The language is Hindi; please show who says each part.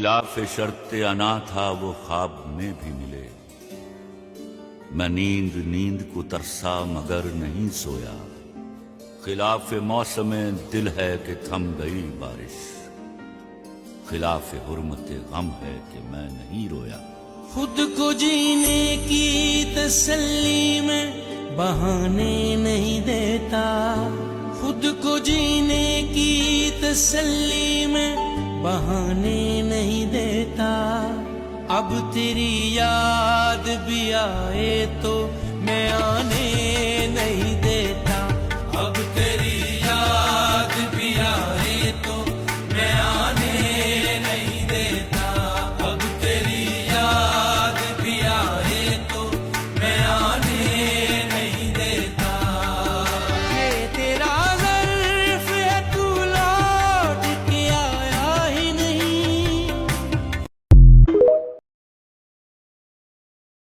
Speaker 1: खिलाफ शर्त अना था वो ख्वाब में भी मिले। मैं नींद नींद को तरसा मगर नहीं सोया। खिलाफ मौसम दिल है कि थम गई बारिश। खिलाफ हुर्मत गम है कि मैं नहीं रोया।
Speaker 2: खुद को जीने की तसल्ली में बहाने नहीं देता। खुद को जीने की तसल्ली में बहाने नहीं देता। अब तेरी याद भी आए तो मैं आने